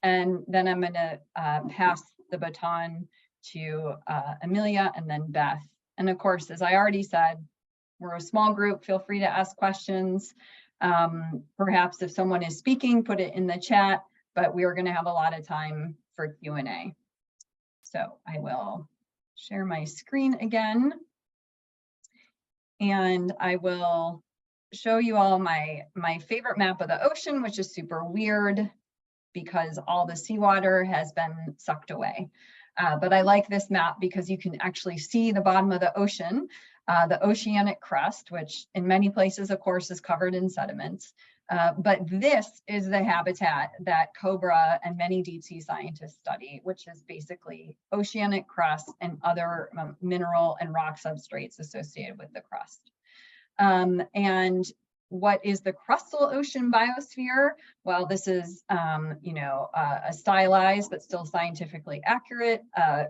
And then I'm going to pass the baton to Amelia and then Beth. And of course, as I already said, we're a small group. Feel free to ask questions. Perhaps if someone is speaking, put it in the chat, but we are going to have a lot of time for Q&A. So I will share my screen again. And I will show you all my favorite map of the ocean, which is super weird because all the seawater has been sucked away. But I like this map because you can actually see the bottom of the ocean, the oceanic crust, which in many places, of course, is covered in sediments. But this is the habitat that COBRA and many deep sea scientists study, which is basically oceanic crust and other mineral and rock substrates associated with the crust. And what is the Crustal ocean biosphere? Well, this is, a stylized but still scientifically accurate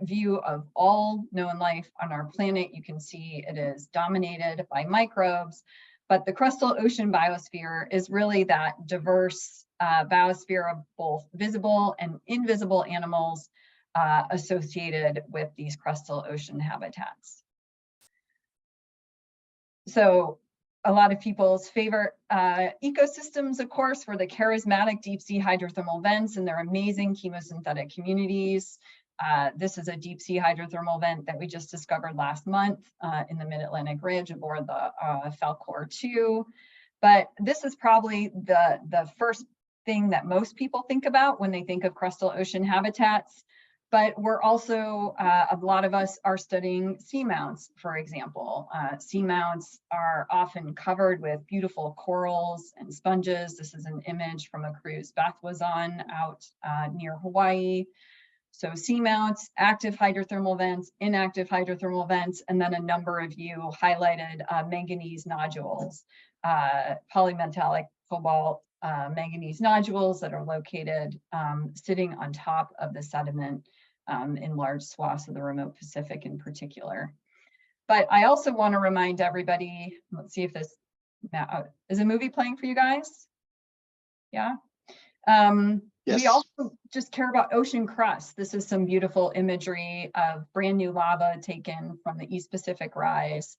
view of all known life on our planet. You can see it is dominated by microbes, but the Crustal ocean biosphere is really that diverse biosphere of both visible and invisible animals associated with these Crustal ocean habitats. So a lot of people's favorite ecosystems, of course, were the charismatic deep sea hydrothermal vents and their amazing chemosynthetic communities. This is a deep sea hydrothermal vent that we just discovered last month in the Mid-Atlantic Ridge aboard the Falkor 2. But this is probably the first thing that most people think about when they think of Crustal ocean habitats. But we're also, a lot of us are studying seamounts, for example. Seamounts are often covered with beautiful corals and sponges. This is an image from a cruise Beth was on out near Hawaii. So seamounts, active hydrothermal vents, inactive hydrothermal vents, and then a number of you highlighted manganese nodules, polymetallic cobalt manganese nodules that are located sitting on top of the sediment in large swaths of the remote Pacific in particular. But I also want to remind everybody, let's see if this, is a movie playing for you guys? Yeah. Yes. We also just care about ocean crust. This is some beautiful imagery of brand new lava taken from the East Pacific Rise.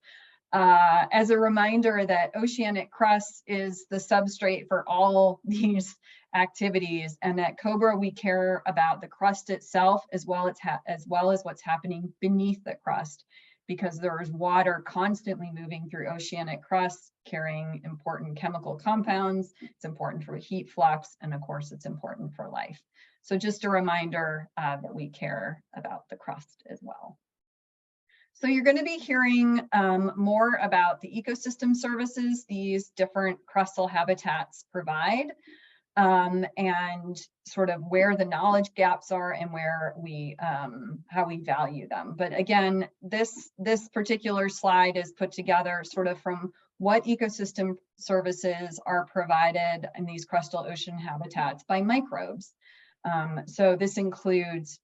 As a reminder that oceanic crust is the substrate for all these activities, and that COBRA, we care about the crust itself as well as what's happening beneath the crust, because there is water constantly moving through oceanic crust carrying important chemical compounds. It's important for heat flux, and of course it's important for life. So just a reminder that we care about the crust as well. So you're going to be hearing more about the ecosystem services these different crustal habitats provide, and sort of where the knowledge gaps are and where we how we value them. But again, this particular slide is put together sort of from what ecosystem services are provided in these crustal ocean habitats by microbes. So this includes,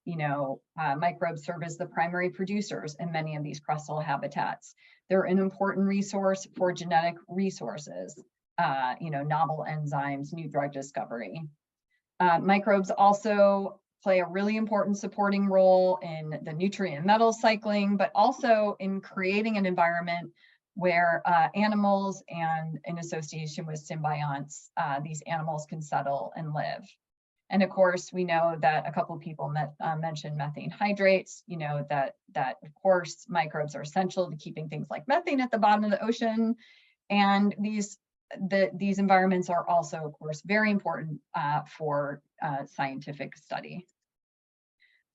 microbes serve as the primary producers in many of these crustal habitats. They're an important resource for genetic resources, novel enzymes, new drug discovery. Microbes also play a really important supporting role in the nutrient and metal cycling, but also in creating an environment where animals and in association with symbionts, these animals can settle and live. And of course, we know that a couple of people mentioned methane hydrates, that of course microbes are essential to keeping things like methane at the bottom of the ocean. And these environments are also, of course, very important for scientific study.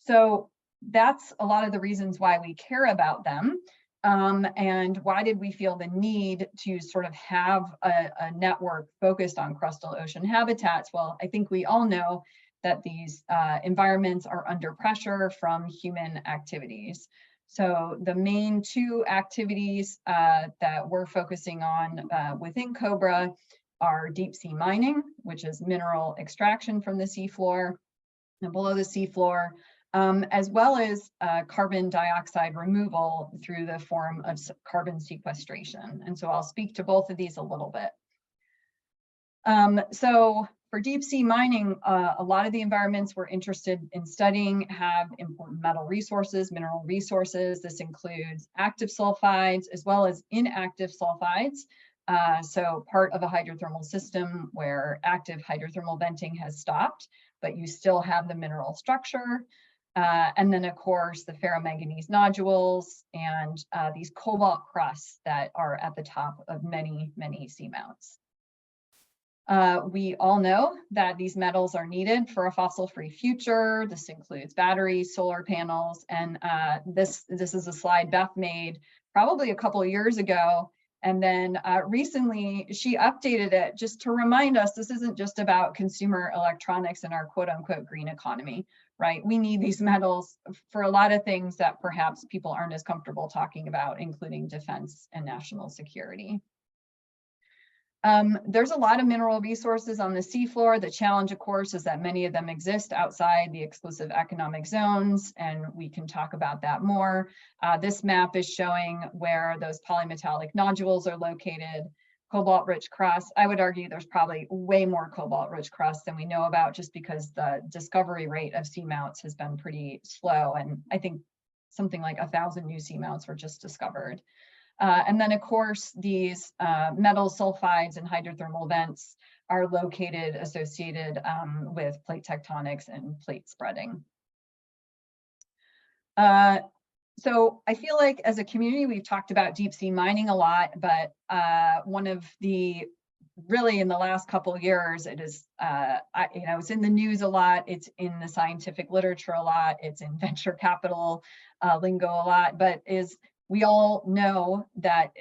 So that's a lot of the reasons why we care about them. And why did we feel the need to sort of have a network focused on crustal ocean habitats? Well, I think we all know that these environments are under pressure from human activities. So the main two activities that we're focusing on within COBRA are deep sea mining, which is mineral extraction from the seafloor and below the seafloor, as well as carbon dioxide removal through the form of carbon sequestration. And so I'll speak to both of these a little bit. So For deep sea mining, a lot of the environments we're interested in studying have important metal resources, mineral resources. This includes active sulfides as well as inactive sulfides. So part of a hydrothermal system where active hydrothermal venting has stopped, but you still have the mineral structure. And then, of course, the ferromanganese nodules and these cobalt crusts that are at the top of many, many seamounts. We all know that these metals are needed for a fossil-free future. This includes batteries, solar panels, and this is a slide Beth made probably a couple of years ago. And then recently she updated it just to remind us this isn't just about consumer electronics and our quote unquote green economy, right? We need these metals for a lot of things that perhaps people aren't as comfortable talking about, including defense and national security. There's a lot of mineral resources on the seafloor. The challenge, of course, is that many of them exist outside the exclusive economic zones, and we can talk about that more. This map is showing where those polymetallic nodules are located. Cobalt-rich crusts. I would argue there's probably way more cobalt-rich crusts than we know about, just because the discovery rate of seamounts has been pretty slow, and I think something like 1,000 new seamounts were just discovered. And then, of course, these metal sulfides and hydrothermal vents are located associated with plate tectonics and plate spreading. So I feel like as a community, we've talked about deep sea mining a lot, but one of the really in the last couple of years, it is, it's in the news a lot. It's in the scientific literature a lot. It's in venture capital lingo a lot, but we all know that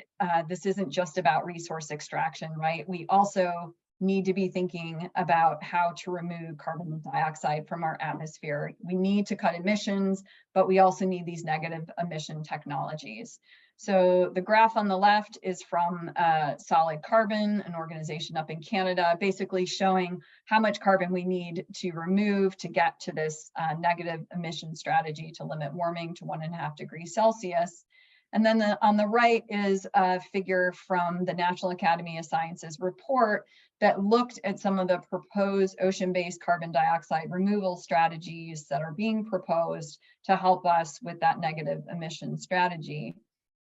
this isn't just about resource extraction, right? We also need to be thinking about how to remove carbon dioxide from our atmosphere. We need to cut emissions, but we also need these negative emission technologies. So the graph on the left is from Solid Carbon, an organization up in Canada, basically showing how much carbon we need to remove to get to this negative emission strategy to limit warming to 1.5 degrees Celsius. And then on the right is a figure from the National Academy of Sciences report that looked at some of the proposed ocean-based carbon dioxide removal strategies that are being proposed to help us with that negative emission strategy.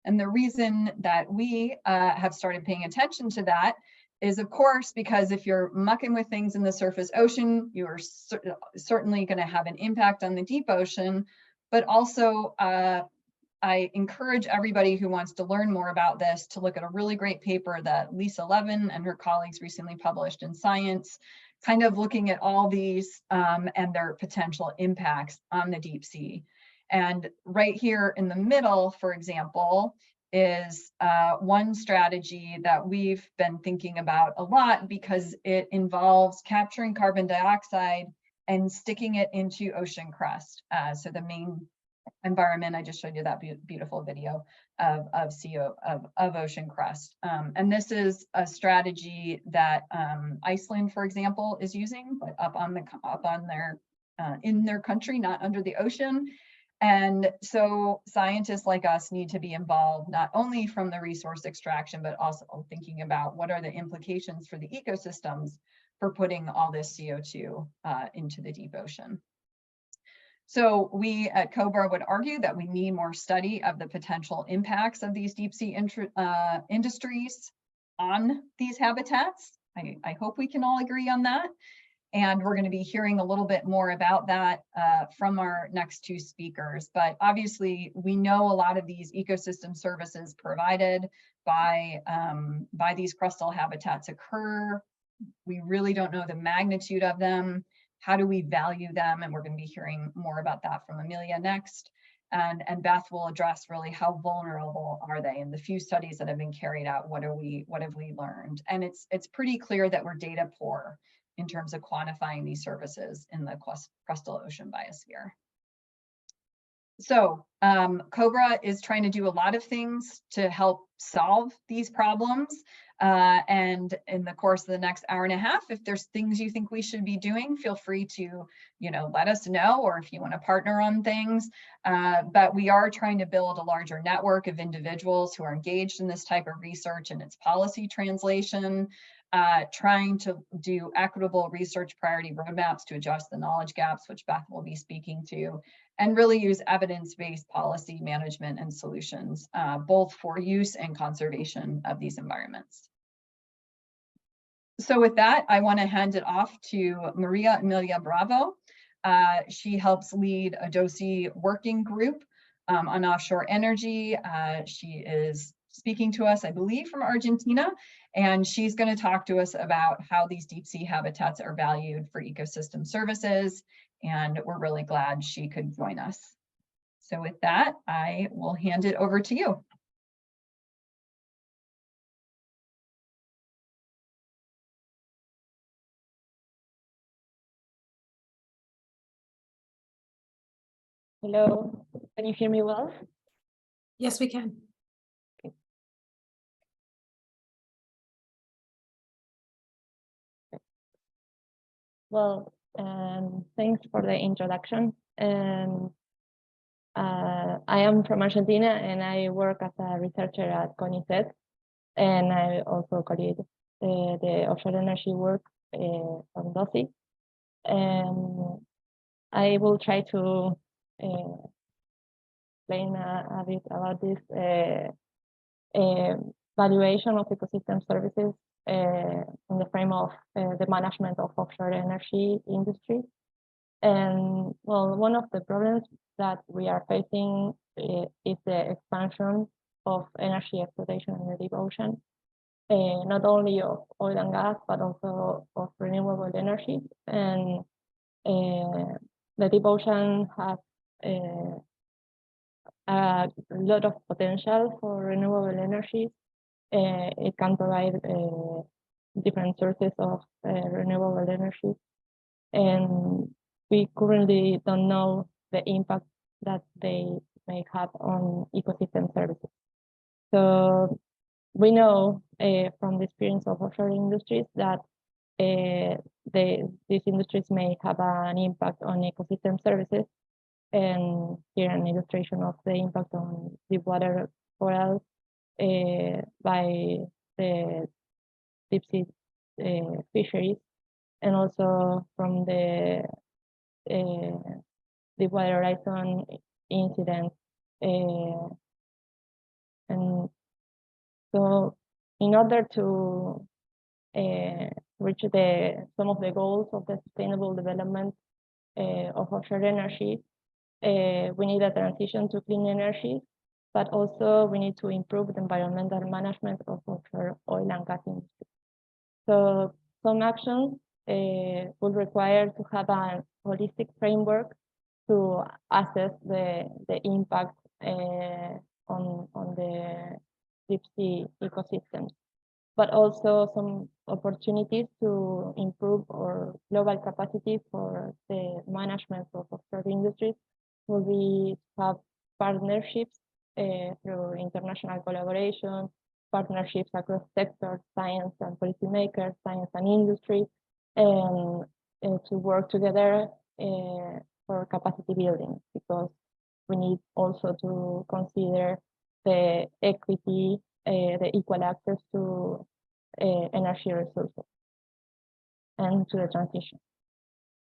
And the reason that we have started paying attention to that is, of course, because if you're mucking with things in the surface ocean, you are certainly going to have an impact on the deep ocean, but also I encourage everybody who wants to learn more about this to look at a really great paper that Lisa Levin and her colleagues recently published in Science, kind of looking at all these and their potential impacts on the deep sea. And right here in the middle, for example, is one strategy that we've been thinking about a lot because it involves capturing carbon dioxide and sticking it into ocean crust. So the main environment, I just showed you that beautiful video of ocean crust. And this is a strategy that Iceland, for example, is using, but in their country, not under the ocean. And so scientists like us need to be involved, not only from the resource extraction, but also thinking about what are the implications for the ecosystems for putting all this CO2 into the deep ocean. So we at COBRA would argue that we need more study of the potential impacts of these deep sea industries on these habitats. I hope we can all agree on that. And we're going to be hearing a little bit more about that from our next two speakers. But obviously, we know a lot of these ecosystem services provided by these crustal habitats occur. We really don't know the magnitude of them. How do we value them? And we're going to be hearing more about that from Amelia next. And Beth will address really how vulnerable are they in the few studies that have been carried out. What have we learned? And it's pretty clear that we're data poor in terms of quantifying these services in the crustal ocean biosphere. So COBRA is trying to do a lot of things to help solve these problems. And in the course of the next hour and a half, if there's things you think we should be doing, feel free to, let us know, or if you want to partner on things. But we are trying to build a larger network of individuals who are engaged in this type of research and its policy translation. trying to do equitable research priority roadmaps to adjust the knowledge gaps, which Beth will be speaking to, and really use evidence-based policy management and solutions, both for use and conservation of these environments. So with that, I want to hand it off to Maria Emilia Bravo. She helps lead a DOOS working group on offshore energy. She is speaking to us, I believe, from Argentina, and she's going to talk to us about how these deep sea habitats are valued for ecosystem services, and we're really glad she could join us. So with that, I will hand it over to you. Hello, can you hear me well? Yes, we can. Okay. Well, thanks for the introduction. I am from Argentina and I work as a researcher at CONICET, and I also co-lead the offshore energy work on DOOS. And I will try to explain a bit about this valuation of ecosystem services in the frame of the management of offshore energy industry. And well, one of the problems that we are facing is the expansion of energy exploitation in the deep ocean, not only of oil and gas, but also of renewable energy. And the deep ocean has a lot of potential for renewable energy. It can provide different sources of renewable energy, and we currently don't know the impact that they may have on ecosystem services. So we know from the experience of offshore industries that these industries may have an impact on ecosystem services. And here an illustration of the impact on deepwater corals by the deep sea fisheries, and also from the Deepwater Horizon incident. And so in order to reach some of the goals of the sustainable development of offshore energy, we need a transition to clean energy, but also we need to improve the environmental management of offshore oil and gas industry. So some actions will require to have a holistic framework to assess the impact on the deep sea ecosystems, but also some opportunities to improve our global capacity for the management of offshore industries will be to have partnerships through international collaboration, partnerships across sectors, science and policymakers, science and industry, and to work together for capacity building, because we need also to consider the equity, the equal access to energy resources and to the transition.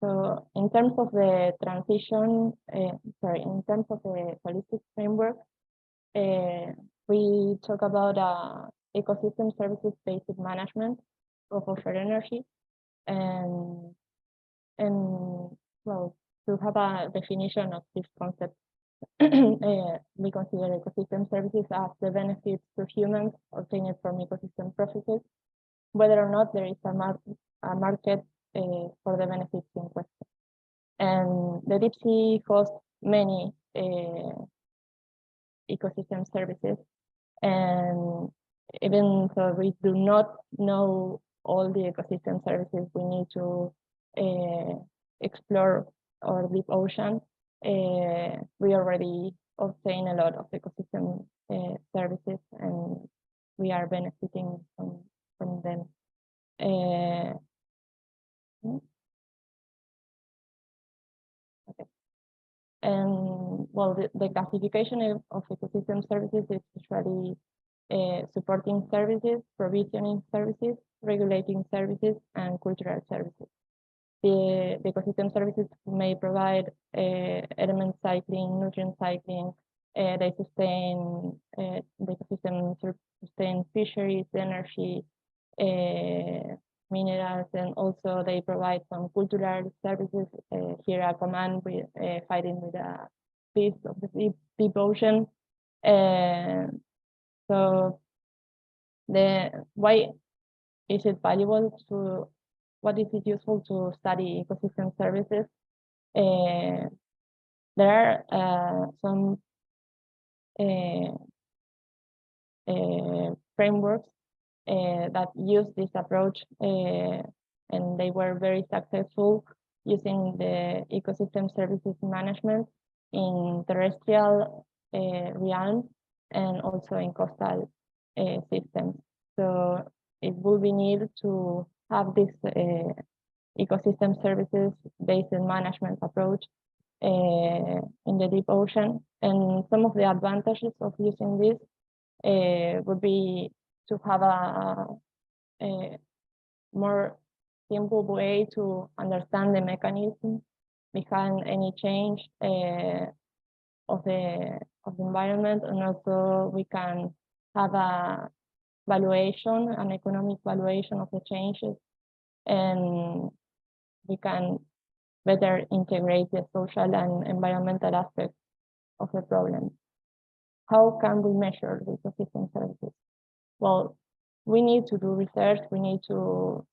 So in terms of the transition, in terms of the holistic framework, we talk about ecosystem services based management of offshore energy, and well, to have a definition of this concept, we consider ecosystem services as the benefits to humans obtained from ecosystem processes, whether or not there is a market for the benefits in question. And the deep sea hosts many ecosystem services, and even though we do not know all the ecosystem services we need to explore our deep ocean, we already obtain a lot of ecosystem services, and we are benefiting from them. Okay. And well, the classification of ecosystem services is usually supporting services, provisioning services, regulating services, and cultural services. The ecosystem services may provide element cycling, nutrient cycling. They sustain the ecosystem, sustain fisheries, energy, minerals, and also they provide some cultural services. Here a command with fighting with a fish of the deep ocean. So why is it valuable to, what is it useful to study ecosystem services? There are some frameworks that use this approach, and they were very successful using the ecosystem services management in terrestrial realm and also in coastal systems. So it will be needed to have this ecosystem services based management approach in the deep ocean. And some of the advantages of using this would be to have a more simple way to understand the mechanism behind any change of the environment, and also we can have a valuation, an economic valuation of the changes, and we can better integrate the social and environmental aspects of the problem. How can we measure the ecosystem services? Well, we need to do research, we need to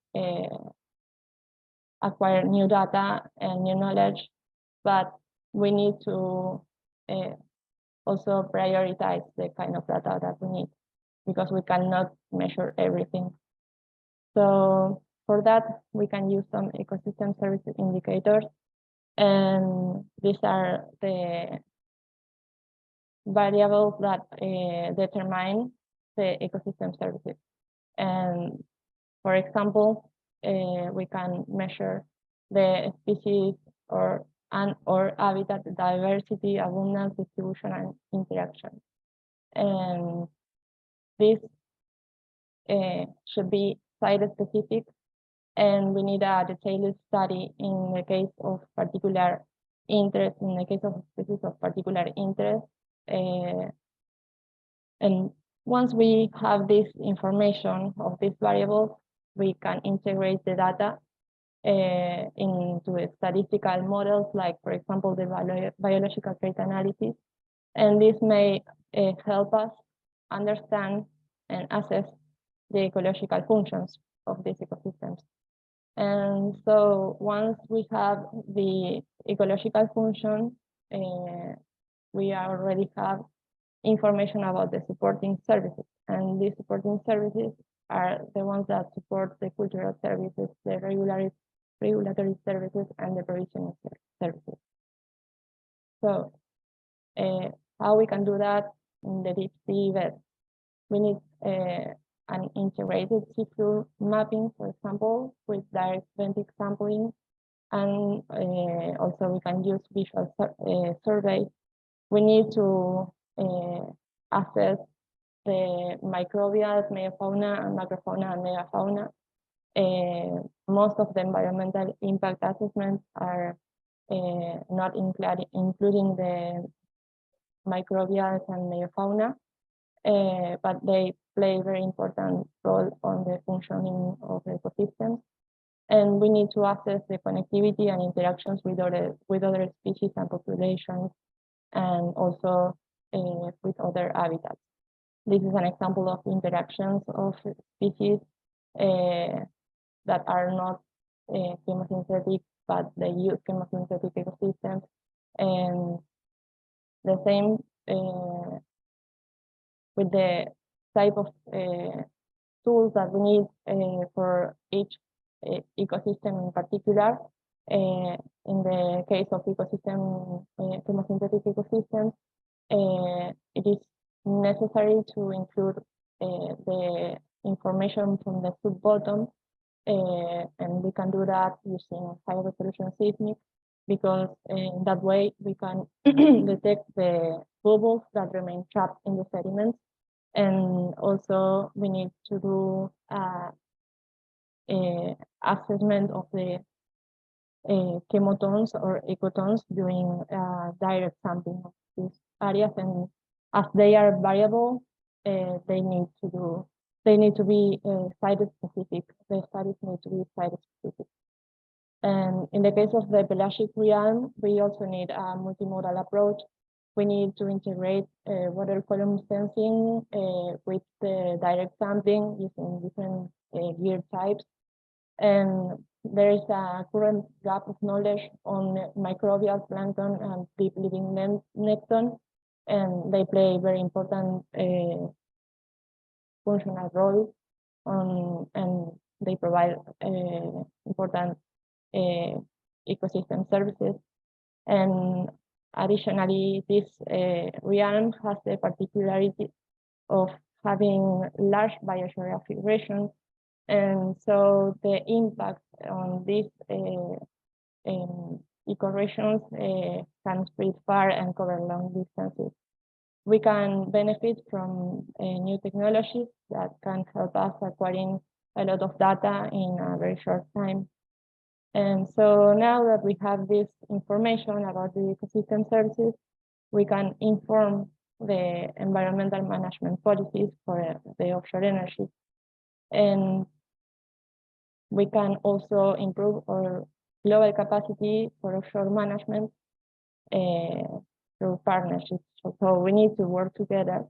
acquire new data and new knowledge, but we need to also prioritize the kind of data that we need, because we cannot measure everything. So for that, we can use some ecosystem services indicators, and these are the variables that determine the ecosystem services. And for example, we can measure the species or habitat diversity, abundance, distribution, and interaction. And this should be site-specific, and we need a detailed study in the case of particular interest, in the case of species of particular interest. And once we have this information of these variables, we can integrate the data into statistical models, like, for example, the biological trait analysis. And this may help us understand and assess the ecological functions of these ecosystems. And so once we have the ecological function, we already have information about the supporting services. And these supporting services are the ones that support the cultural services, the regulatory services, and the provisioning services. So how we can do that in the deep sea bed? We need an integrated seafloor mapping, for example, with direct benthic sampling, and also we can use visual surveys. We need to assess the microbial, megafauna, and macrofauna, and megafauna. Most of the environmental impact assessments are not including the microbials and megafauna, but they play a very important role on the functioning of the ecosystems. And we need to assess the connectivity and interactions with other species and populations, and also with other habitats. This is an example of interactions of species that are not chemosynthetic, but they use chemosynthetic ecosystems. And the same with the type of tools that we need for each ecosystem in particular. In the case of ecosystem, chemosynthetic ecosystems, it is necessary to include the information from the sub-bottom, and we can do that using high-resolution seismic, because in that way we can detect the bubbles that remain trapped in the sediments. And also we need to do assessment of the chemotones or ecotones during direct sampling of these areas, and as they are variable, they need to be site specific. The studies need to be site specific. And in the case of the pelagic realm, we also need a multimodal approach. We need to integrate water column sensing with the direct sampling using different gear types. And there is a current gap of knowledge on microbial plankton and deep living nekton, and they play a very important functional role and they provide important ecosystem services. And additionally, this realm has the particularity of having large biogeographic regions, and so the impact on these ecoregions can spread far and cover long distances. We can benefit from new technologies that can help us acquiring a lot of data in a very short time. And so now that we have this information about the ecosystem services, we can inform the environmental management policies for the offshore energy. And we can also improve our global capacity for offshore management through partnerships. So we need to work together,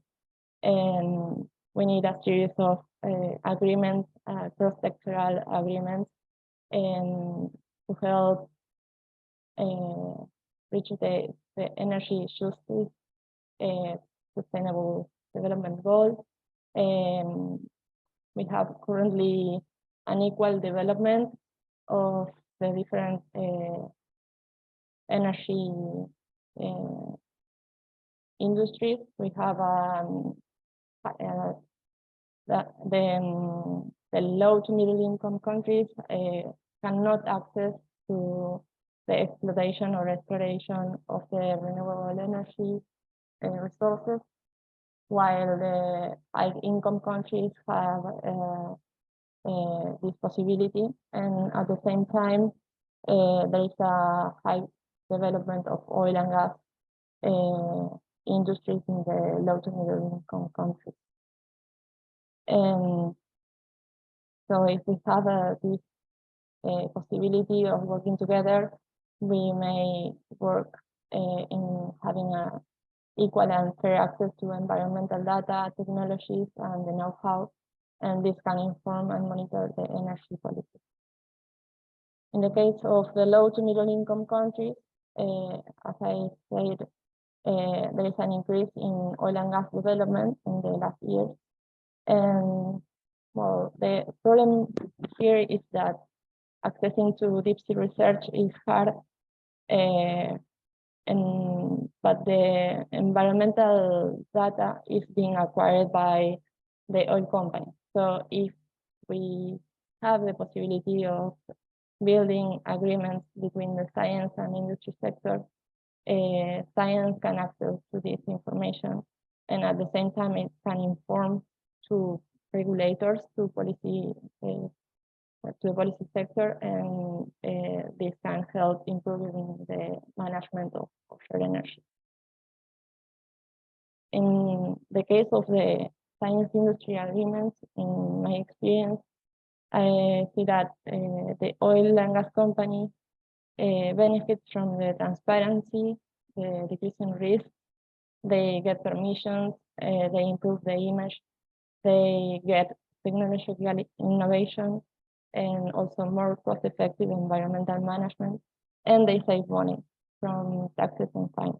and we need a series of agreements, cross-sectoral agreements, and to help reach the energy justice, sustainable development goals. And we have currently an equal development of the different energy industries. We have the low to middle income countries cannot access to the exploitation or exploration of the renewable energy resources, while the high income countries have this possibility. And at the same time, there is a high development of oil and gas industries in the low to middle income countries. And so if we have this possibility of working together, we may work in having a equal and fair access to environmental data, technologies, and the know-how, and this can inform and monitor the energy policy. In the case of the low to middle income countries, as I said, there is an increase in oil and gas development in the last years. And well, the problem here is that accessing to deep sea research is hard, but the environmental data is being acquired by the oil company. So if we have the possibility of building agreements between the science and industry sector, science can access to this information, and at the same time it can inform to regulators, to policy, to the policy sector, and this can help improving the management of offshore energy. In the case of the science industry agreements, in my experience, I see that the oil and gas company benefits from the transparency, the decreasing risk. They get permissions, they improve the image, they get technological innovation, and also more cost-effective environmental management, and they save money from taxes and fines.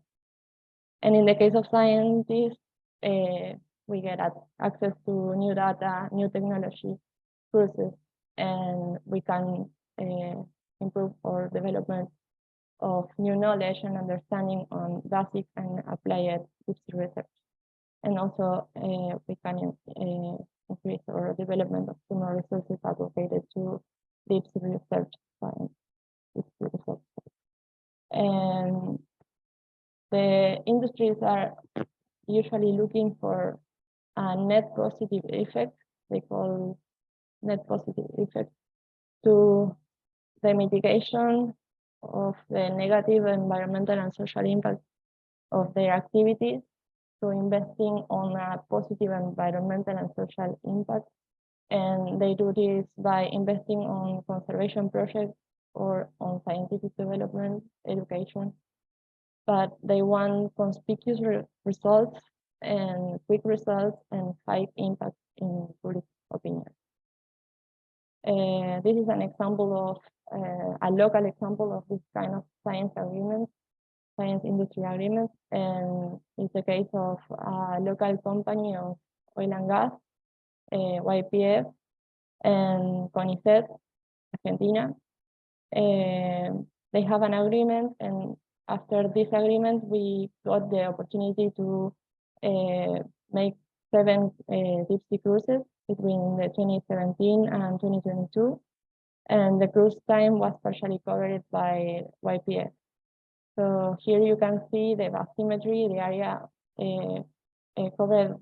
And in the case of scientists, we get access to new data, new technology, courses, and we can improve our development of new knowledge and understanding on basic and applied deep sea research. And also we can increase our development of human resources allocated to deep sea research science. And the industries are usually looking for a net positive effect. They call net positive effect. to the mitigation of the negative environmental and social impact of their activities, to investing on a positive environmental and social impact. And they do this by investing on conservation projects or on scientific development, education. But they want conspicuous results and quick results and high impact in public opinion. This is an example of a local example of this kind of science agreement, science industry agreement, and it's the case of a local company of oil and gas, YPF, and CONICET, Argentina. They have an agreement, and after this agreement, we got the opportunity to make 7 deep sea cruises between the 2017 and 2022, and the cruise time was partially covered by YPF. So here you can see the bathymetry, the area covered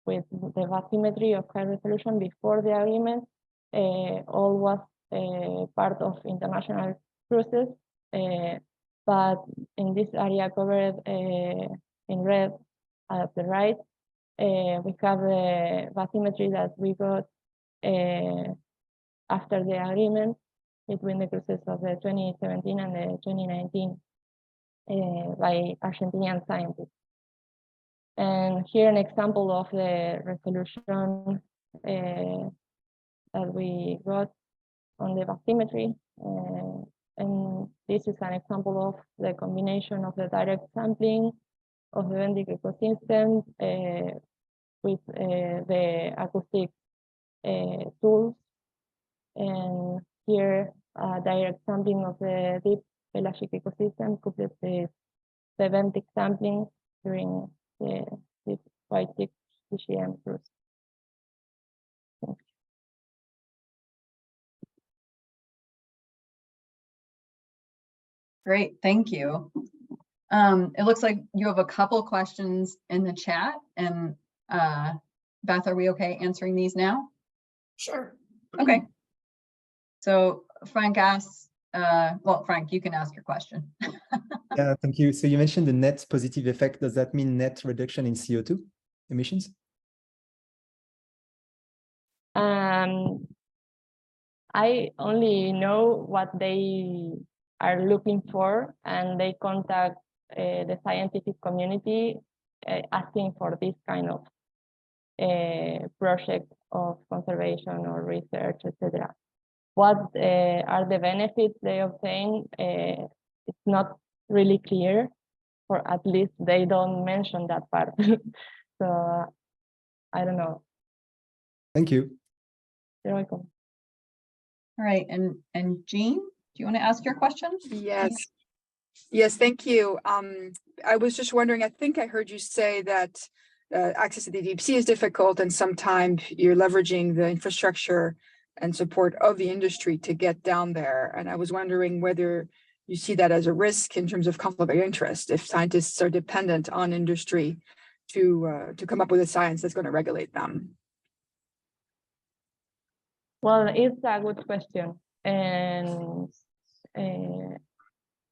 with the bathymetry of high resolution before the agreement. All was part of international cruises, but in this area covered in red at the right, we have the bathymetry that we got after the agreement between the cruises of the 2017 and the 2019 by Argentinian scientists. And here an example of the resolution that we got on the bathymetry. And this is an example of the combination of the direct sampling of the benthic ecosystem with the acoustic tools. And here, direct sampling of the deep pelagic ecosystem coupled with the benthic sampling during the deep white TGM cruise. Great, thank you. It looks like you have a couple questions in the chat, and Beth, are we okay answering these now? Sure. Okay. So Frank asks, well, Frank, you can ask your question. Yeah, thank you. So you mentioned the net positive effect. Does that mean net reduction in CO2 emissions? I only know what they are looking for, and they contact the scientific community asking for this kind of project of conservation or research, etc. What are the benefits they obtain? It's not really clear, or at least they don't mention that part. So I don't know. Thank you. You're welcome. All right, and Jean, do you want to ask your question? Yes. Yes, thank you. I was just wondering, I think I heard you say that access to the deep sea is difficult, and sometimes you're leveraging the infrastructure and support of the industry to get down there. And I was wondering whether you see that as a risk in terms of conflict of interest, if scientists are dependent on industry to come up with a science that's going to regulate them. Well, it's a good question, and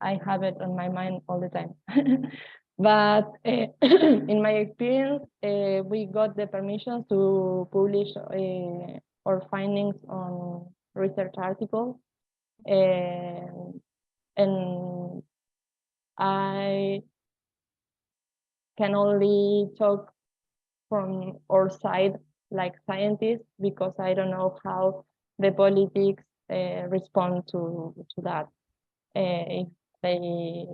I have it on my mind all the time. But in my experience, we got the permission to publish our findings on research articles, and I can only talk from our side like scientists, because I don't know how the politics respond to that. If they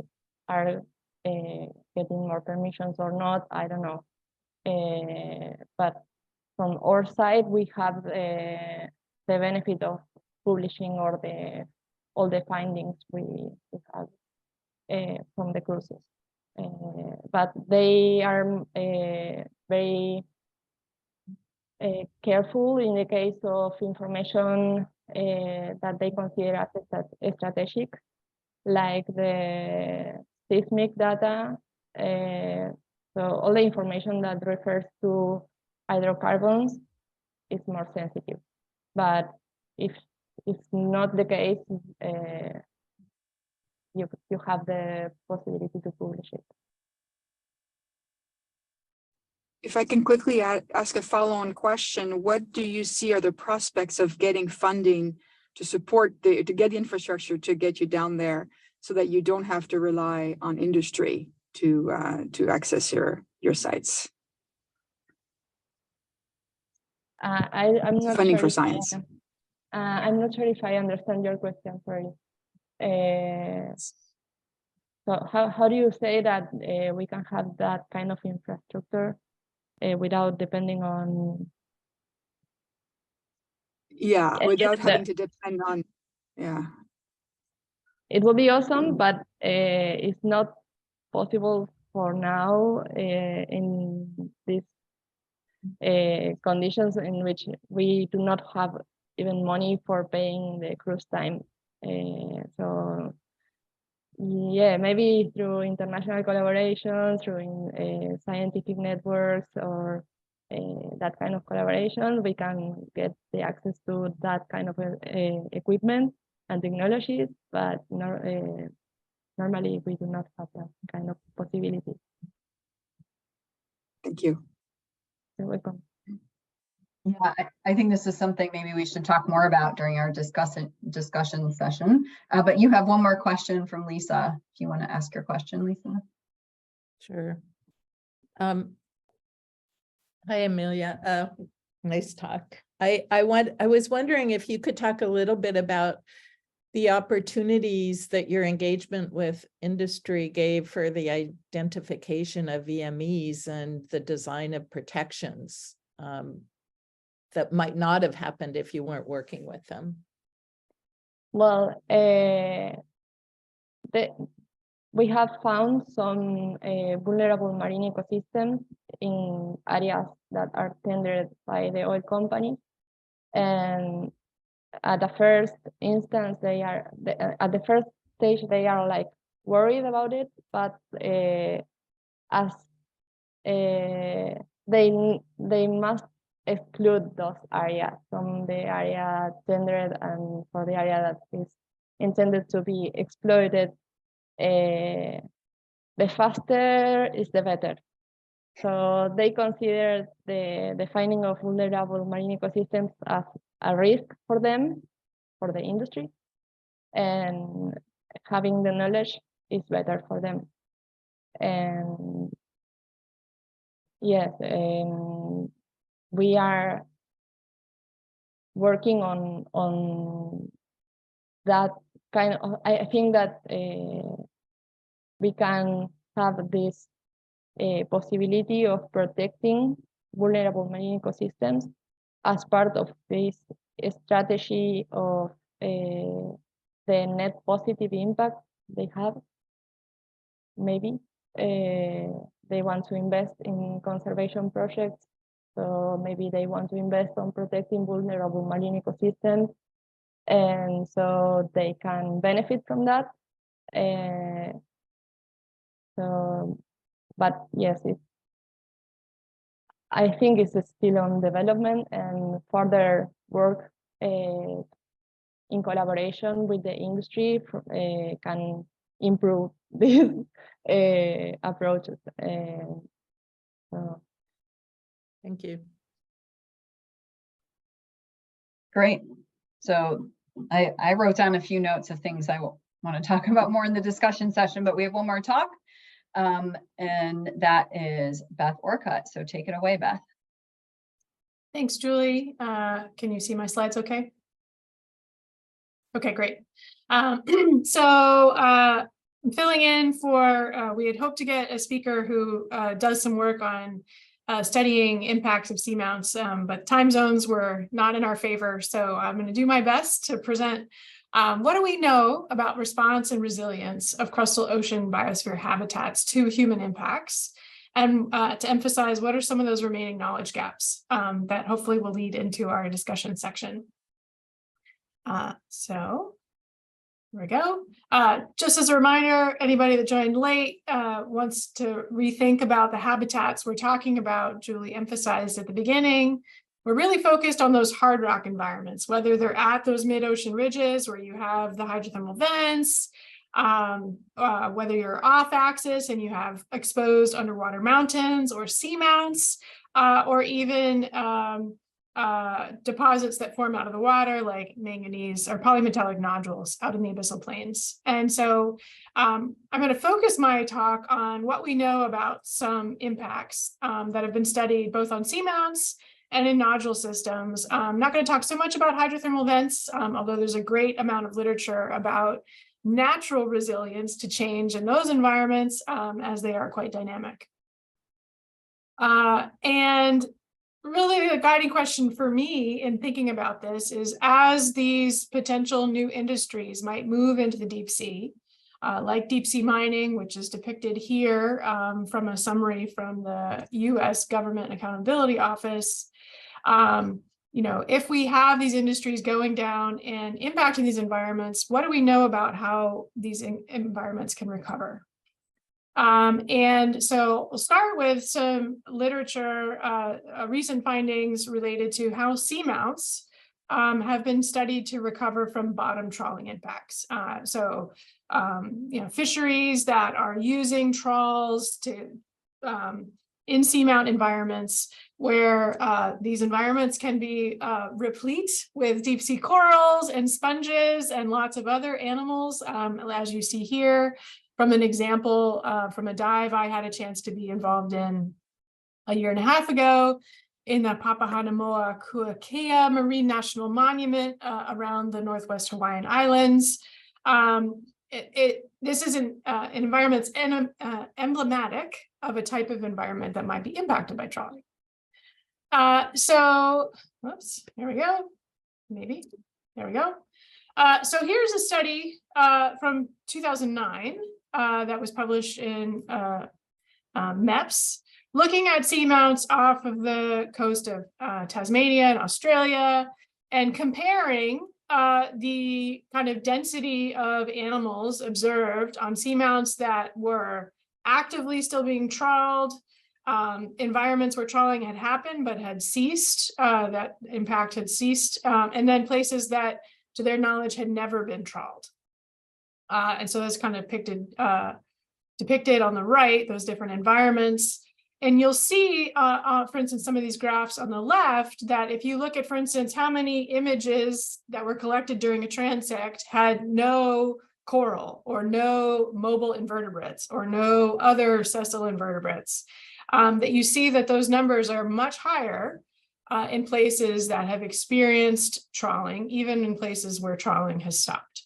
are getting more permissions or not, I don't know. But from our side, we have the benefit of publishing all the findings we have from the cruises. But they are very careful in the case of information that they consider as strategic, like the seismic data. So all the information that refers to hydrocarbons is more sensitive. But if if not the case, you have the possibility to publish it. If I can quickly ask a follow-on question, what do you see are the prospects of getting funding to support to get the infrastructure to get you down there so that you don't have to rely on industry to access your sites? I'm not Funding sure for if I science. I'm not sure if I understand your question, sorry. So how do you say that we can have that kind of infrastructure without depending on? Yeah, Yeah, without yes, having to depend on, yeah. it would be awesome, but it's not possible for now in these conditions in which we do not have even money for paying the cruise time. So yeah, maybe through international collaboration, through scientific networks or that kind of collaboration, we can get the access to that kind of equipment and technologies, but normally we do not have that kind of possibility. Thank you. You're welcome. Yeah, I think this is something maybe we should talk more about during our discussion session. But you have one more question from Lisa. If you want to ask your question, Lisa. Sure. Hi, Amelia. Nice talk. I was wondering if you could talk a little bit about the opportunities that your engagement with industry gave for the identification of VMEs and the design of protections that might not have happened if you weren't working with them. Well, we have found some vulnerable marine ecosystems in areas that are tendered by the oil companies. And at the first instance, at the first stage, they are like worried about it, but as they must exclude those areas from the area tendered, and for the area that is intended to be exploited, the faster is the better. So they consider the finding of vulnerable marine ecosystems as a risk for them, for the industry, and having the knowledge is better for them. And yes, we are working on that kind of, I think that we can have this possibility of protecting vulnerable marine ecosystems as part of this strategy of the net positive impact they have. Maybe they want to invest in conservation projects, so maybe they want to invest on protecting vulnerable marine ecosystems, and so they can benefit from that. So, but yes, I think it's still on development, and further work in collaboration with the industry can improve these approaches. So. Thank you. Great. So I wrote down a few notes of things I want to talk about more in the discussion session, but we have one more talk, and that is Beth Orcutt. So take it away, Beth. Thanks, Julie. Can you see my slides okay? Okay, great. So I'm filling in for, we had hoped to get a speaker who does some work on studying impacts of seamounts, but time zones were not in our favor. So I'm going to do my best to present what do we know about response and resilience of coastal ocean biosphere habitats to human impacts, and to emphasize what are some of those remaining knowledge gaps that hopefully will lead into our discussion section. So here we go. Just as a reminder, anybody that joined late wants to rethink about the habitats we're talking about. Julie emphasized at the beginning we're really focused on those hard rock environments, whether they're at those mid-ocean ridges where you have the hydrothermal vents, whether you're off axis and you have exposed underwater mountains or seamounts, or even deposits that form out of the water like manganese or polymetallic nodules out in the abyssal plains. And so I'm going to focus my talk on what we know about some impacts that have been studied both on seamounts and in nodule systems. I'm not going to talk so much about hydrothermal vents, although there's a great amount of literature about natural resilience to change in those environments as they are quite dynamic. And really the guiding question for me in thinking about this is, as these potential new industries might move into the deep sea, like deep sea mining, which is depicted here from a summary from the US Government Accountability Office. You know, if we have these industries going down and impacting these environments, what do we know about how these environments can recover? And so we'll start with some literature, recent findings related to how seamounts have been studied to recover from bottom trawling impacts. You know, fisheries that are using trawls to in seamount environments where these environments can be replete with deep sea corals and sponges and lots of other animals, as you see here from an example from a dive I had a chance to be involved in a year and a half ago in the Papahanaumokuakea Marine National Monument around the Northwest Hawaiian Islands. This is an environment that's emblematic of a type of environment that might be impacted by trawling. Whoops, here we go. Maybe, there we go. So here's a study from 2009 that was published in MEPS, looking at seamounts off of the coast of Tasmania and Australia, and comparing the kind of density of animals observed on seamounts that were actively still being trawled, environments where trawling had happened but had ceased, that impact had ceased, and then places that, to their knowledge, had never been trawled. And so that's kind of depicted on the right, those different environments. And you'll see, for instance, some of these graphs on the left, that if you look at, for instance, how many images that were collected during a transect had no coral or no mobile invertebrates or no other sessile invertebrates, that you see that those numbers are much higher in places that have experienced trawling, even in places where trawling has stopped.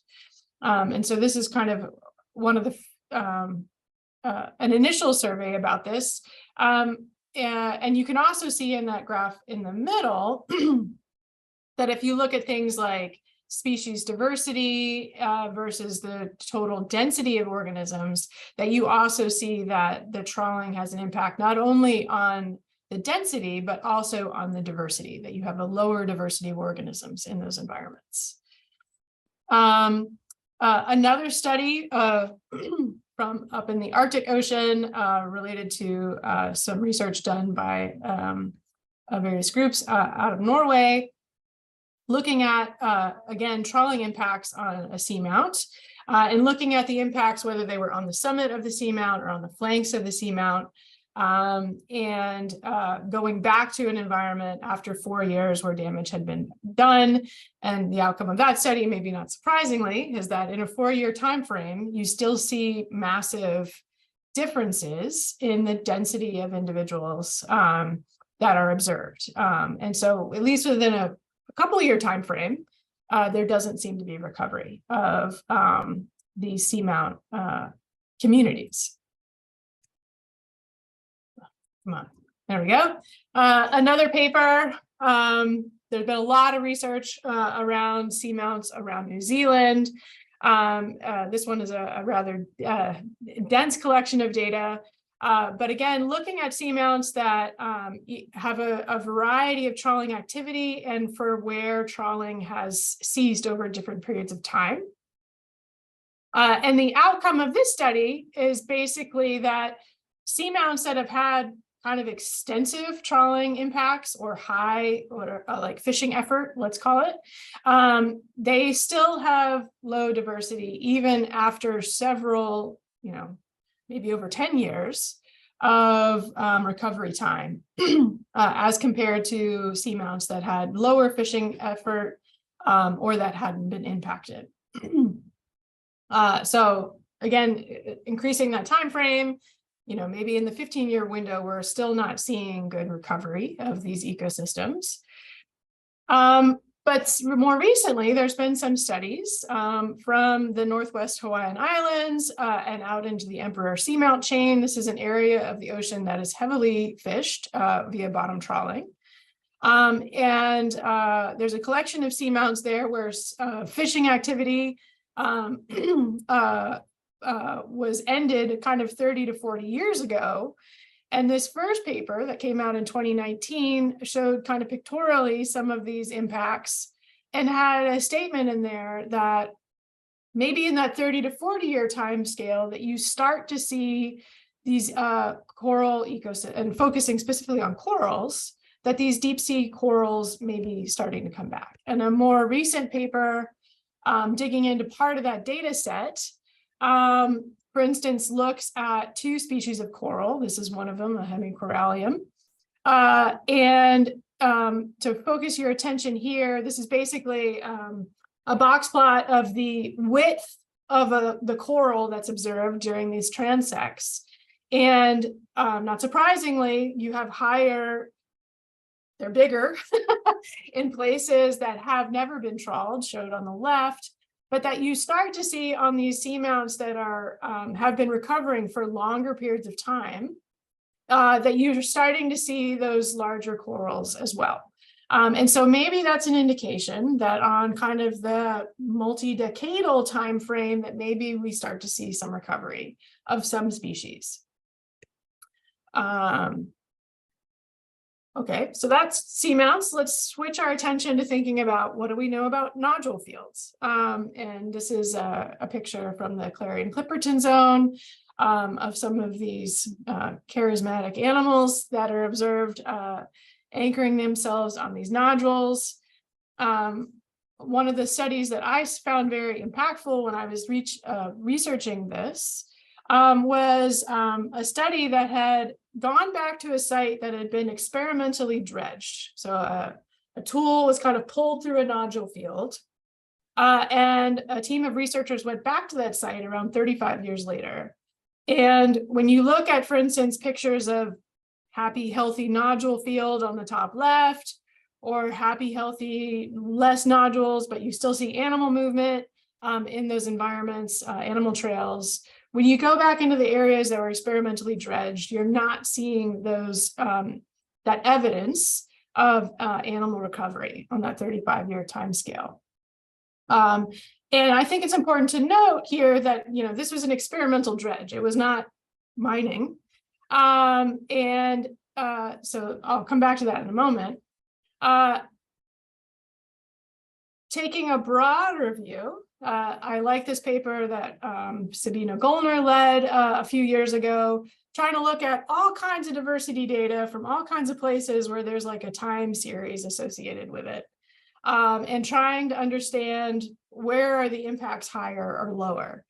And so this is kind of one of the an initial survey about this. And you can also see in that graph in the middle that if you look at things like species diversity versus the total density of organisms, that you also see that the trawling has an impact not only on the density, but also on the diversity, that you have a lower diversity of organisms in those environments. Another study from up in the Arctic Ocean related to some research done by various groups out of Norway, looking at, again, trawling impacts on a seamount, and looking at the impacts, whether they were on the summit of the seamount or on the flanks of the seamount, and going back to an environment after 4 years where damage had been done. And the outcome of that study, maybe not surprisingly, is that in a 4-year time frame, you still see massive differences in the density of individuals that are observed. And so at least within a couple of year time frame, there doesn't seem to be recovery of these seamount communities. Come on, there we go. Another paper, there's been a lot of research around seamounts around New Zealand. This one is a rather dense collection of data. But again, looking at seamounts that have a variety of trawling activity and for where trawling has ceased over different periods of time. And the outcome of this study is basically that seamounts that have had kind of extensive trawling impacts or high or like fishing effort, let's call it, they still have low diversity even after several, maybe over 10 years of recovery time as compared to seamounts that had lower fishing effort or that hadn't been impacted. So again, increasing that time frame, maybe in the 15-year window, we're still not seeing good recovery of these ecosystems. But more recently, there's been some studies from the Northwest Hawaiian Islands and out into the Emperor Seamount chain. This is an area of the ocean that is heavily fished via bottom trawling. And there's a collection of seamounts there where fishing activity was ended kind of 30 to 40 years ago. And this first paper that came out in 2019 showed kind of pictorially some of these impacts and had a statement in there that maybe in that 30 to 40 year time scale that you start to see these coral ecosystems, and focusing specifically on corals, that these deep sea corals may be starting to come back. And a more recent paper digging into part of that data set, for instance, looks at 2 species of coral. This is one of them, a hemicorallium. And to focus your attention here, this is basically a box plot of the width of the coral that's observed during these transects. And not surprisingly, you have higher, they're bigger in places that have never been trawled, showed on the left, but that you start to see on these seamounts that are have been recovering for longer periods of time, that you're starting to see those larger corals as well. And so maybe that's an indication that on kind of the multi-decadal time frame that maybe we start to see some recovery of some species. Okay, so that's seamounts. Let's switch our attention to thinking about what do we know about nodule fields. And this is a picture from the Clarion-Clipperton zone of some of these charismatic animals that are observed anchoring themselves on these nodules. One of the studies that I found very impactful when I was researching this was a study that had gone back to a site that had been experimentally dredged. So a tool was kind of pulled through a nodule field, and a team of researchers went back to that site around 35 years later. And when you look at, for instance, pictures of happy, healthy nodule field on the top left, or happy, healthy, less nodules, but you still see animal movement in those environments, animal trails. When you go back into the areas that were experimentally dredged, you're not seeing those that evidence of animal recovery on that 35-year time scale. And I think it's important to note here that this was an experimental dredge; it was not mining. So I'll come back to that in a moment. Taking a broader view, I like this paper that Sabina Gollner led a few years ago, trying to look at all kinds of diversity data from all kinds of places where there's like a time series associated with it, and trying to understand where are the impacts higher or lower.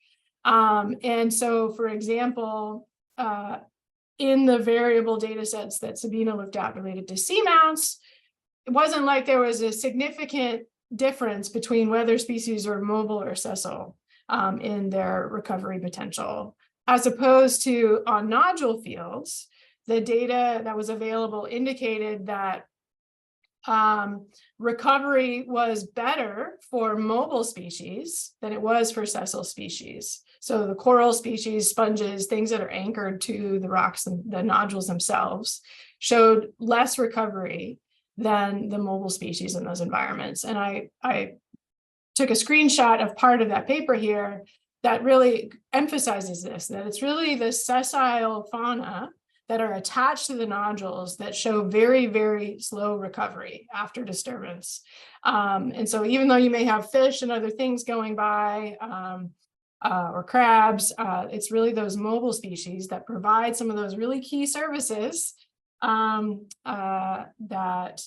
And so, for example, in the variable data sets that Sabina looked at related to seamounts, it wasn't like there was a significant difference between whether species are mobile or sessile in their recovery potential, as opposed to on nodule fields, the data that was available indicated that recovery was better for mobile species than it was for sessile species. So the coral species, sponges, things that are anchored to the rocks, the nodules themselves, showed less recovery than the mobile species in those environments. And I took a screenshot of part of that paper here that really emphasizes this, that it's really the sessile fauna that are attached to the nodules that show very, very slow recovery after disturbance. And so even though you may have fish and other things going by, or crabs, it's really those mobile species that provide some of those really key services that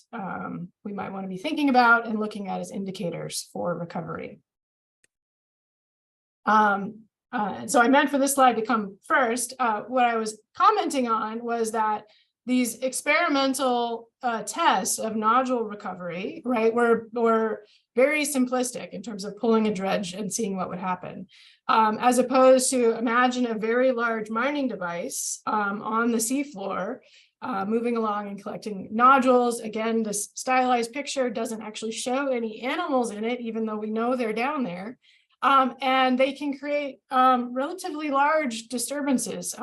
we might want to be thinking about and looking at as indicators for recovery. So I meant for this slide to come first. What I was commenting on was that these experimental tests of nodule recovery, right, were very simplistic in terms of pulling a dredge and seeing what would happen, as opposed to imagine a very large mining device on the seafloor, moving along and collecting nodules. Again, this stylized picture doesn't actually show any animals in it, even though we know they're down there. And they can create relatively large disturbances,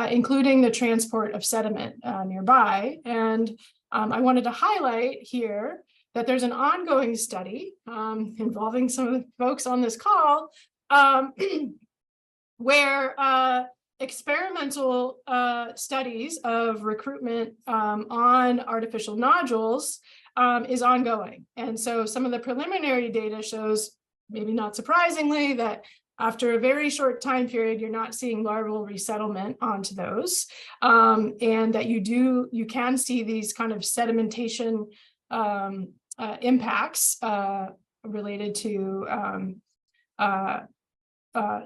including the transport of sediment nearby. And I wanted to highlight here that there's an ongoing study involving some of the folks on this call where experimental studies of recruitment on artificial nodules is ongoing. And so some of the preliminary data shows, maybe not surprisingly, that after a very short time period, you're not seeing larval resettlement onto those, and that you can see these kind of sedimentation impacts related to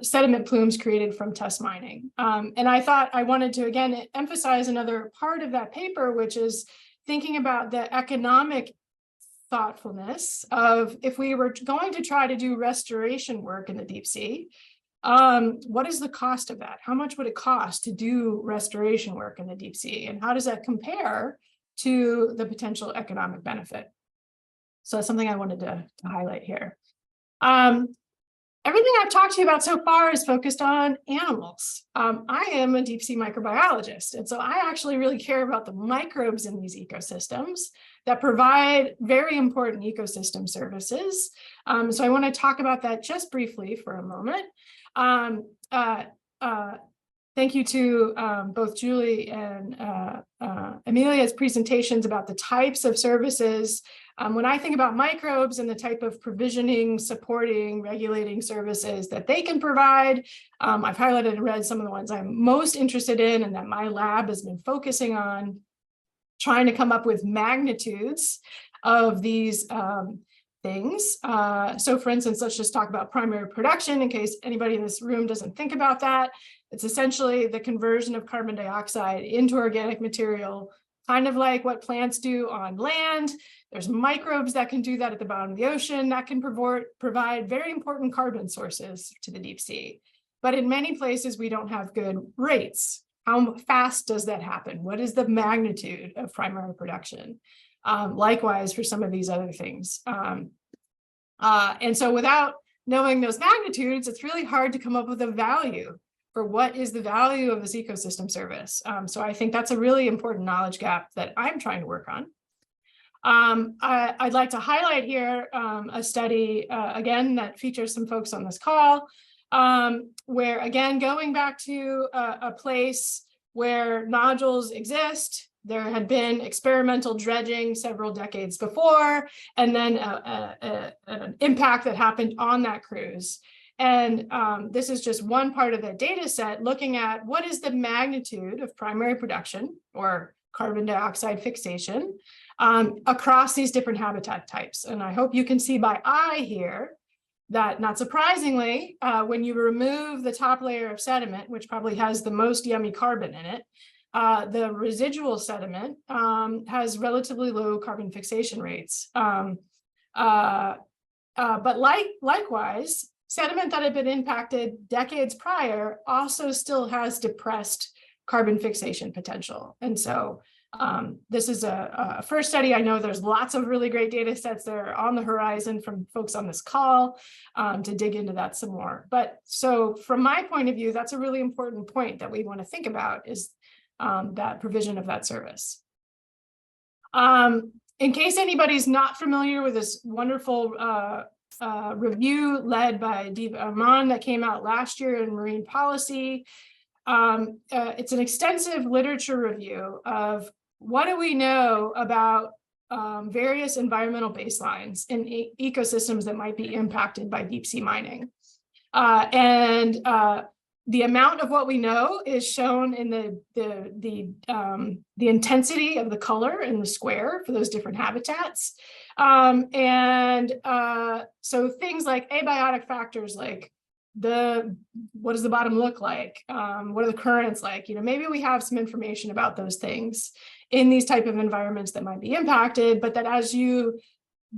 sediment plumes created from test mining. And I thought I wanted to, again, emphasize another part of that paper, which is thinking about the economic thoughtfulness of, if we were going to try to do restoration work in the deep sea, what is the cost of that? How much would it cost to do restoration work in the deep sea? And how does that compare to the potential economic benefit? So that's something I wanted to highlight here. Everything I've talked to you about so far is focused on animals. I am a deep sea microbiologist, and so I actually really care about the microbes in these ecosystems that provide very important ecosystem services. So I want to talk about that just briefly for a moment. Thank you to both Julie and Amelia's presentations about the types of services. When I think about microbes and the type of provisioning, supporting, regulating services that they can provide, I've highlighted and read some of the ones I'm most interested in and that my lab has been focusing on, trying to come up with magnitudes of these things. So for instance, let's just talk about primary production in case anybody in this room doesn't think about that. It's essentially the conversion of carbon dioxide into organic material, kind of like what plants do on land. There's microbes that can do that at the bottom of the ocean that can provide very important carbon sources to the deep sea. But in many places, we don't have good rates. How fast does that happen? What is the magnitude of primary production? Likewise, for some of these other things. And so without knowing those magnitudes, it's really hard to come up with a value for what is the value of this ecosystem service. So I think that's a really important knowledge gap that I'm trying to work on. I'd like to highlight here a study, again, that features some folks on this call, where, again, going back to a place where nodules exist. There had been experimental dredging several decades before, and then an impact that happened on that cruise. And this is just one part of the data set looking at what is the magnitude of primary production or carbon dioxide fixation across these different habitat types. And I hope you can see by eye here that, not surprisingly, when you remove the top layer of sediment, which probably has the most yummy carbon in it, the residual sediment has relatively low carbon fixation rates. But likewise, sediment that had been impacted decades prior also still has depressed carbon fixation potential. And so this is a first study. I know there's lots of really great data sets that are on the horizon from folks on this call to dig into that some more. But so from my point of view, that's a really important point that we want to think about, is that provision of that service. In case anybody's not familiar with this wonderful review led by Deep Aman that came out last year in Marine Policy, it's an extensive literature review of what do we know about various environmental baselines in ecosystems that might be impacted by deep sea mining. The amount of what we know is shown in the intensity of the color in the square for those different habitats. So things like abiotic factors like what does the bottom look like? What are the currents like? Maybe we have some information about those things in these type of environments that might be impacted, but that as you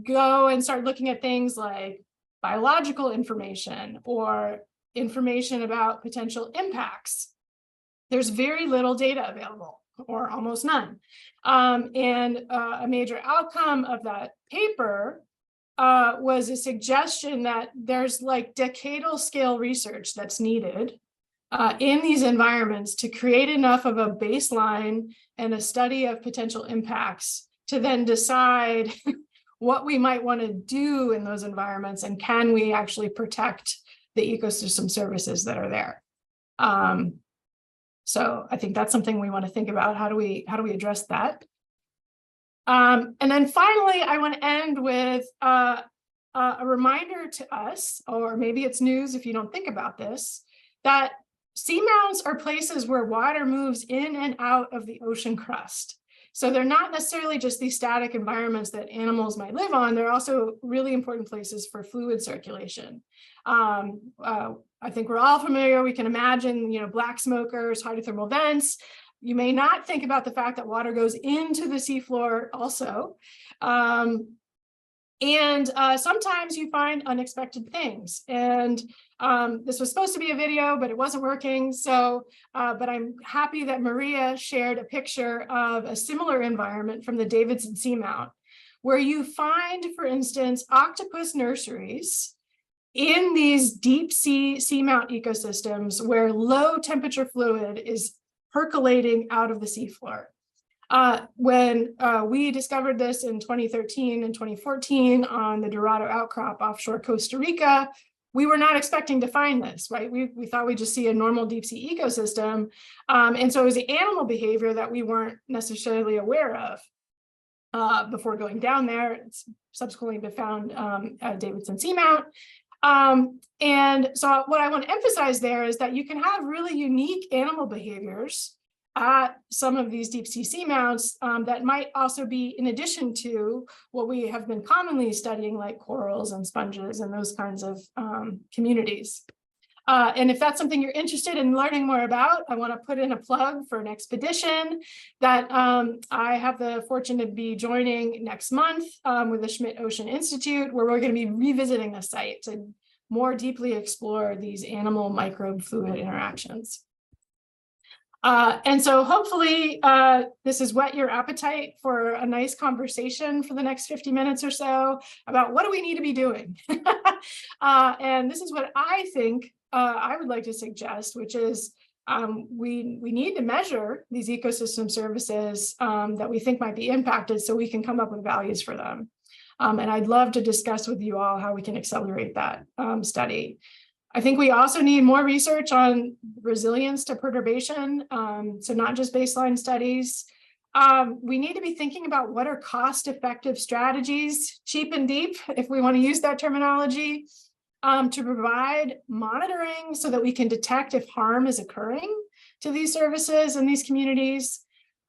go and start looking at things like biological information or information about potential impacts, there's very little data available or almost none. A major outcome of that paper was a suggestion that there's like decadal scale research that's needed in these environments to create enough of a baseline and a study of potential impacts to then decide what we might want to do in those environments and can we actually protect the ecosystem services that are there. So I think that's something we want to think about. How do we address that? And then finally, I want to end with a reminder to us, or maybe it's news if you don't think about this, that seamounts are places where water moves in and out of the ocean crust. So they're not necessarily just these static environments that animals might live on. They're also really important places for fluid circulation. I think we're all familiar. We can imagine, black smokers, hydrothermal vents. You may not think about the fact that water goes into the seafloor also. Sometimes you find unexpected things. And this was supposed to be a video, but it wasn't working. So, but I'm happy that Maria shared a picture of a similar environment from the Davidson Seamount, where you find, for instance, octopus nurseries in these deep sea seamount ecosystems where low temperature fluid is percolating out of the seafloor. When we discovered this in 2013 and 2014 on the Dorado outcrop offshore Costa Rica, we were not expecting to find this, right? We thought we'd just see a normal deep sea ecosystem. And so it was the animal behavior that we weren't necessarily aware of before going down there. It's subsequently been found at Davidson Seamount. And so what I want to emphasize there is that you can have really unique animal behaviors at some of these deep sea seamounts that might also be in addition to what we have been commonly studying, like corals and sponges and those kinds of communities. And if that's something you're interested in learning more about, I want to put in a plug for an expedition that I have the fortune to be joining next month with the Schmidt Ocean Institute, where we're going to be revisiting the site to more deeply explore these animal microbe fluid interactions. And so hopefully this has whet your appetite for a nice conversation for the next 50 minutes or so about what do we need to be doing. And this is what I think I would like to suggest, which is we need to measure these ecosystem services that we think might be impacted so we can come up with values for them. And I'd love to discuss with you all how we can accelerate that study. I think we also need more research on resilience to perturbation, so not just baseline studies. We need to be thinking about what are cost-effective strategies, cheap and deep, if we want to use that terminology, to provide monitoring so that we can detect if harm is occurring to these services and these communities.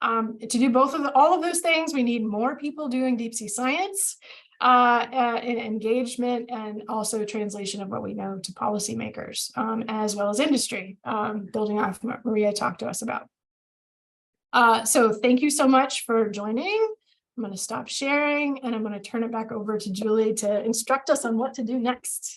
To do all of those things, we need more people doing deep sea science, and engagement, and also translation of what we know to policymakers, as well as industry, building off what Maria talked to us about. So thank you so much for joining. I'm going to stop sharing and I'm going to turn it back over to Julie to instruct us on what to do next.